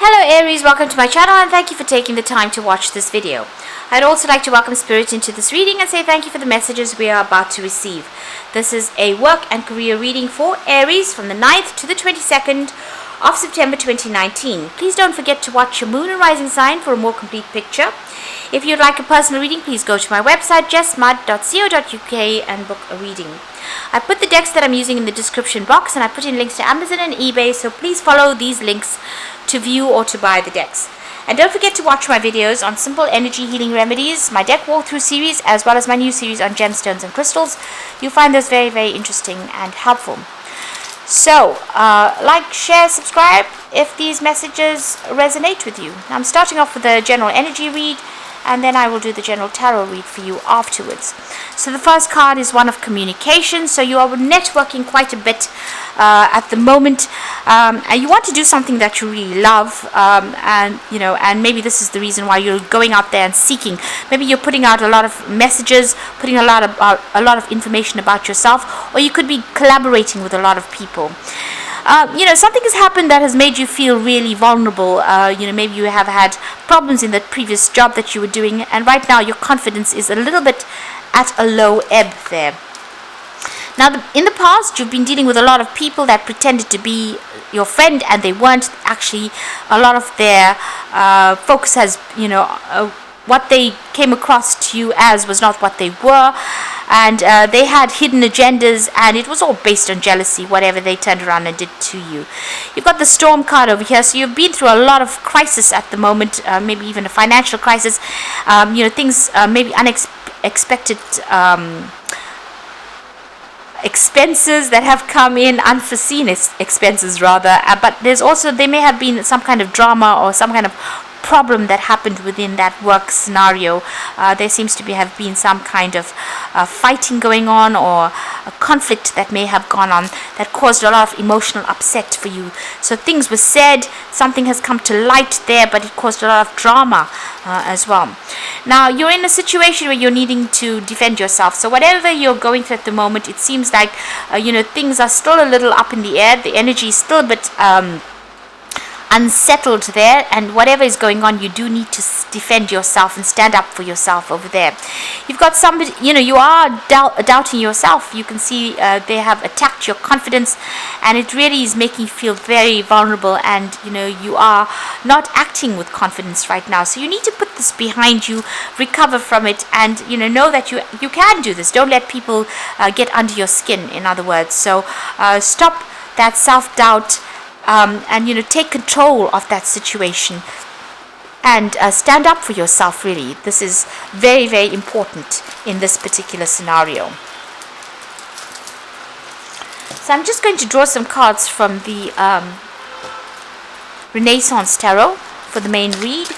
Hello Aries, welcome to my channel and thank you for taking the time to watch this video. I'd also like to welcome Spirit into this reading and say thank you for the messages we are about to receive. This is a work and career reading for Aries from the 9th to the 22nd of September 2019. Please don't forget to watch your moon and rising sign for a more complete picture. If you'd like a personal reading, please go to my website jessmud.co.uk and book a reading. I put the decks that I'm using in the description box and I put in links to Amazon and eBay, so please follow these links to view or to buy the decks. And don't forget to watch my videos on simple energy healing remedies, my deck walkthrough series, as well as my new series on gemstones and crystals. You'll find those very, very interesting and helpful. So, like, share, subscribe if these messages resonate with you. I'm starting off with a general energy read, and then I will do the general tarot read for you afterwards. So the first card is one of communication. So you are networking quite a bit at the moment, and you want to do something that you really love, and maybe this is the reason why you're going out there and seeking. Maybe you're putting out a lot of messages, putting a lot of information about yourself, or you could be collaborating with a lot of people. Something has happened that has made you feel really vulnerable. Maybe you have had problems in that previous job that you were doing, and right now your confidence is a little bit at a low ebb there. Now, in the past, you've been dealing with a lot of people that pretended to be your friend, and they weren't actually. A lot of their focus has, what they came across to you as was not what they were, and they had hidden agendas, and it was all based on jealousy, whatever they turned around and did to you. You've got the Storm card over here, so you've been through a lot of crisis at the moment, maybe even a financial crisis, things, maybe unexpected expenses that have come in, unforeseen expenses rather, but there may have been some kind of drama or some kind of problem that happened within that work scenario. There seems to have been some kind of fighting going on, or a conflict that may have gone on that caused a lot of emotional upset for you. So things were said, something has come to light there, but it caused a lot of drama as well. Now you're in a situation where you're needing to defend yourself. So whatever you're going through at the moment, it seems like things are still a little up in the air. The energy is still a bit unsettled there, and whatever is going on, you do need to defend yourself and stand up for yourself over there. You've got somebody, you are doubting yourself. You can see they have attacked your confidence, and it really is making you feel very vulnerable, and you are not acting with confidence right now. So you need to put this behind you, recover from it, and know that you can do this. Don't let people get under your skin, in other words. So stop that self-doubt, and take control of that situation, and stand up for yourself. Really, this is very, very important in this particular scenario. So I'm just going to draw some cards from the Renaissance Tarot for the main read.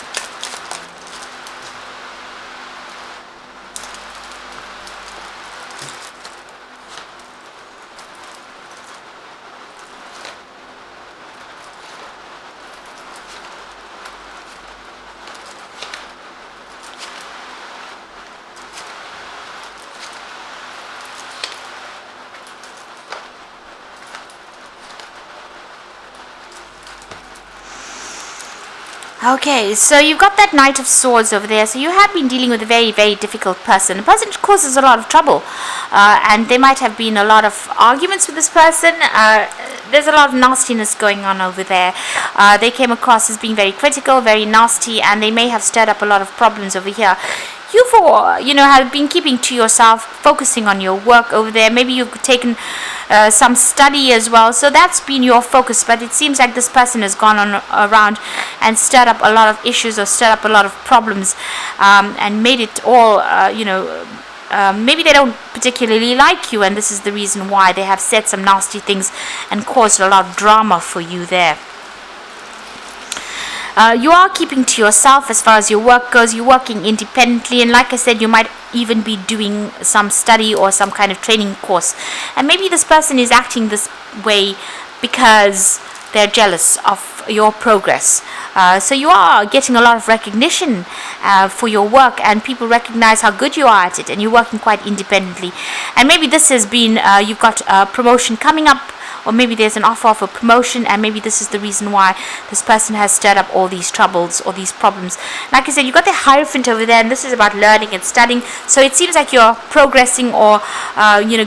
Okay, so you've got that Knight of Swords over there. So you have been dealing with a very, very difficult person. A person who causes a lot of trouble. And there might have been a lot of arguments with this person. There's a lot of nastiness going on over there. They came across as being very critical, very nasty, and they may have stirred up a lot of problems over here. You have been keeping to yourself, focusing on your work over there. Maybe you've taken some study as well. So that's been your focus. But it seems like this person has gone on around and stirred up a lot of issues, or stirred up a lot of problems, and made it all, maybe they don't particularly like you, and this is the reason why they have said some nasty things and caused a lot of drama for you there. You are keeping to yourself as far as your work goes. You're working independently, and like I said, you might even be doing some study or some kind of training course. And maybe this person is acting this way because they're jealous of your progress. So you are getting a lot of recognition for your work, and people recognize how good you are at it, and you're working quite independently. And maybe this has been, you've got a promotion coming up, or maybe there's an offer of a promotion, and maybe this is the reason why this person has stirred up all these troubles or these problems. Like I said, you got the Hierophant over there, and this is about learning and studying. So it seems like you're progressing, or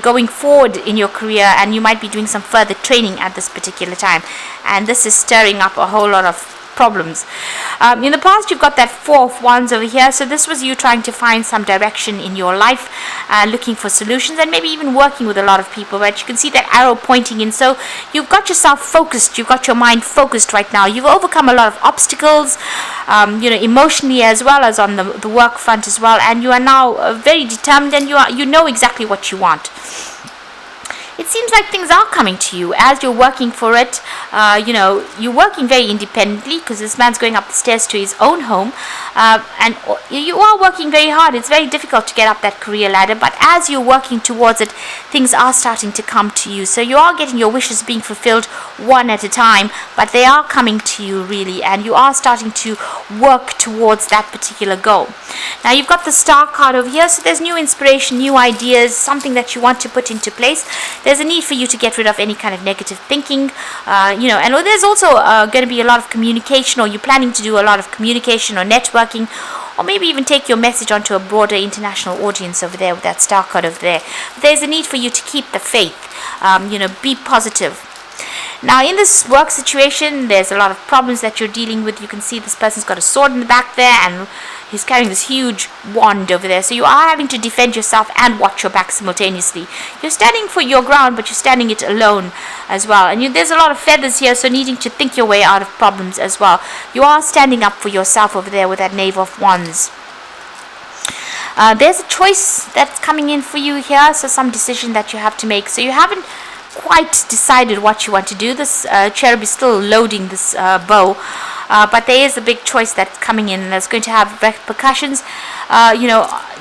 going forward in your career, and you might be doing some further training at this particular time, and this is stirring up a whole lot of problems. In the past, you've got that Four of Wands over here, so this was you trying to find some direction in your life, looking for solutions, and maybe even working with a lot of people. But you can see that arrow pointing in, so you've got yourself focused, you've got your mind focused right now. You've overcome a lot of obstacles, emotionally as well as on the work front as well, and you are now very determined, and you know exactly what you want. It seems like things are coming to you as you're working for it. You're working very independently, because this man's going up the stairs to his own home, and you are working very hard. It's very difficult to get up that career ladder, but as you're working towards it, things are starting to come to you. So you are getting your wishes being fulfilled one at a time, but they are coming to you really, and you are starting to work towards that particular goal. Now you've got the Star card over here, so there's new inspiration, new ideas, something that you want to put into place. There's a need for you to get rid of any kind of negative thinking, and there's also going to be a lot of communication, or you're planning to do a lot of communication or networking, or maybe even take your message onto a broader international audience over there with that Star card over there. There's a need for you to keep the faith, be positive. Now in this work situation, there's a lot of problems that you're dealing with. You can see this person's got a sword in the back there, and he's carrying this huge wand over there. So you are having to defend yourself and watch your back simultaneously. You're standing for your ground, but you're standing it alone as well. And there's a lot of feathers here, so needing to think your way out of problems as well. You are standing up for yourself over there with that Knave of Wands. There's a choice that's coming in for you here, so some decision that you have to make. So you haven't quite decided what you want to do. This cherub is still loading this bow, but there is a big choice that's coming in, and that's going to have repercussions.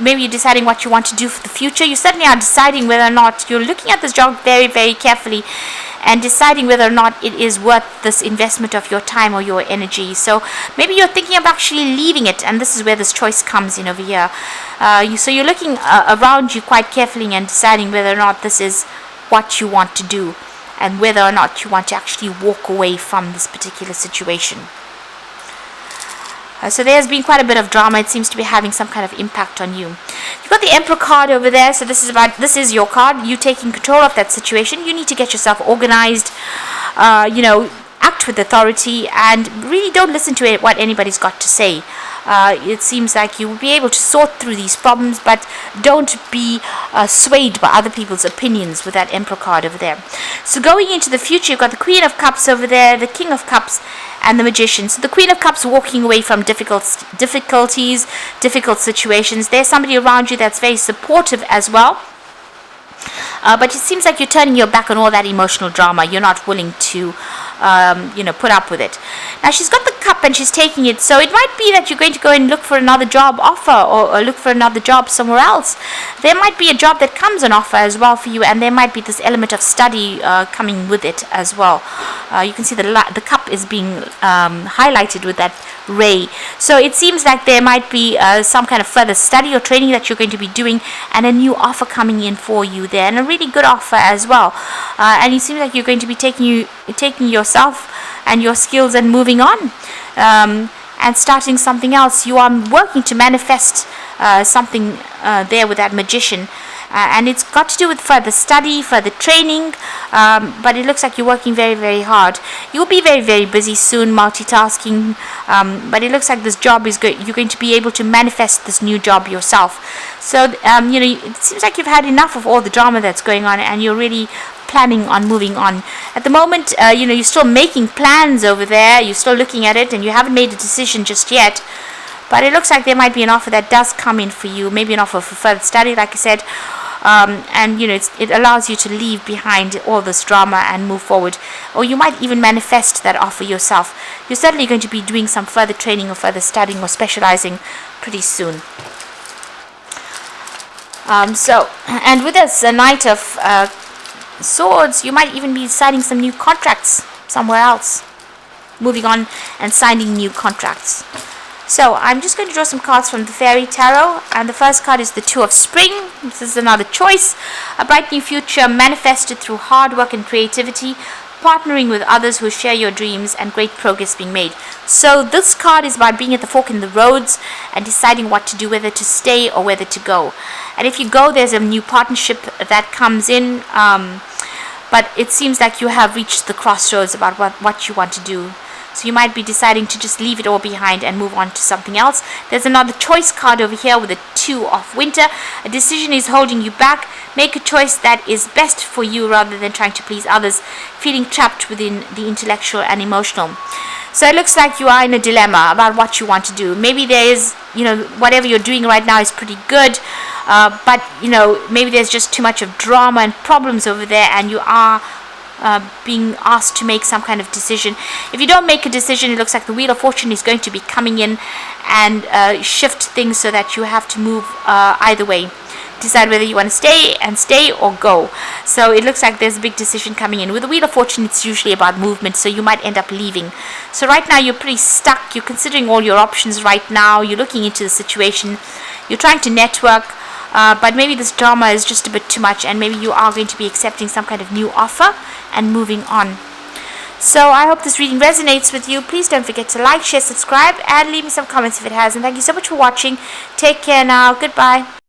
Maybe you're deciding what you want to do for the future. You certainly are deciding whether or not you're looking at this job very, very carefully, and deciding whether or not it is worth this investment of your time or your energy. So maybe you're thinking of actually leaving it, and this is where this choice comes in over here. So you're looking around you quite carefully and deciding whether or not this is what you want to do, and whether or not you want to actually walk away from this particular situation. So there's been quite a bit of drama. It seems to be having some kind of impact on you. You've got the Emperor card over there, so this is your card, you taking control of that situation. You need to get yourself organized, act with authority, and really don't listen to what anybody's got to say. It seems like you will be able to sort through these problems, but don't be swayed by other people's opinions with that Emperor card over there. So going into the future, you've got the Queen of Cups over there, the King of Cups, and the Magician. So the Queen of Cups walking away from difficulties, difficult situations. There's somebody around you that's very supportive as well. But it seems like you're turning your back on all that emotional drama. You're not willing to, put up with it. Now she's got the cup and she's taking it. So it might be that you're going to go and look for another job offer, or look for another job somewhere else. There might be a job that comes on offer as well for you, and there might be this element of study coming with it as well. You can see the cup is being highlighted with that ray. So it seems like there might be some kind of further study or training that you're going to be doing, and a new offer coming in for you there, and a really good offer as well. And it seems like you're going to be taking yourself and your skills and moving on, and starting something else. You are working to manifest something there with that Magician. And it's got to do with further study, further training, but it looks like you're working very, very hard. You'll be very, very busy soon, multitasking, but it looks like this job you're going to be able to manifest this new job yourself. So, it seems like you've had enough of all the drama that's going on, and you're really planning on moving on. At the moment, you're still making plans over there, you're still looking at it, and you haven't made a decision just yet. But it looks like there might be an offer that does come in for you, maybe an offer for further study, like I said. And it allows you to leave behind all this drama and move forward, or you might even manifest that offer yourself. You're certainly going to be doing some further training or further studying or specializing pretty soon. And with this Knight of Swords, you might even be signing some new contracts somewhere else, moving on and signing new contracts. So I'm just going to draw some cards from the Fairy Tarot, and the first card is the Two of Spring. This is another choice. A bright new future manifested through hard work and creativity, partnering with others who share your dreams, and great progress being made. So this card is about being at the fork in the roads and deciding what to do, whether to stay or whether to go. And if you go, there's a new partnership that comes in, but it seems like you have reached the crossroads about what you want to do. So you might be deciding to just leave it all behind and move on to something else. There's another choice card over here with the Two of Winter. A decision is holding you back. Make a choice that is best for you rather than trying to please others, feeling trapped within the intellectual and emotional. So it looks like you are in a dilemma about what you want to do. Maybe there is, whatever you're doing right now is pretty good, but, maybe there's just too much of drama and problems over there, and you are being asked to make some kind of decision. If you don't make a decision, it looks like the Wheel of Fortune is going to be coming in and shift things so that you have to move either way. Decide whether you want to stay or go. So it looks like there's a big decision coming in. With the Wheel of Fortune, it's usually about movement, so you might end up leaving. So right now you're pretty stuck. You're considering all your options right now. You're looking into the situation. You're trying to network. But maybe this drama is just a bit too much, and maybe you are going to be accepting some kind of new offer and moving on. So I hope this reading resonates with you. Please don't forget to like, share, subscribe, and leave me some comments if it has. And thank you so much for watching. Take care now. Goodbye.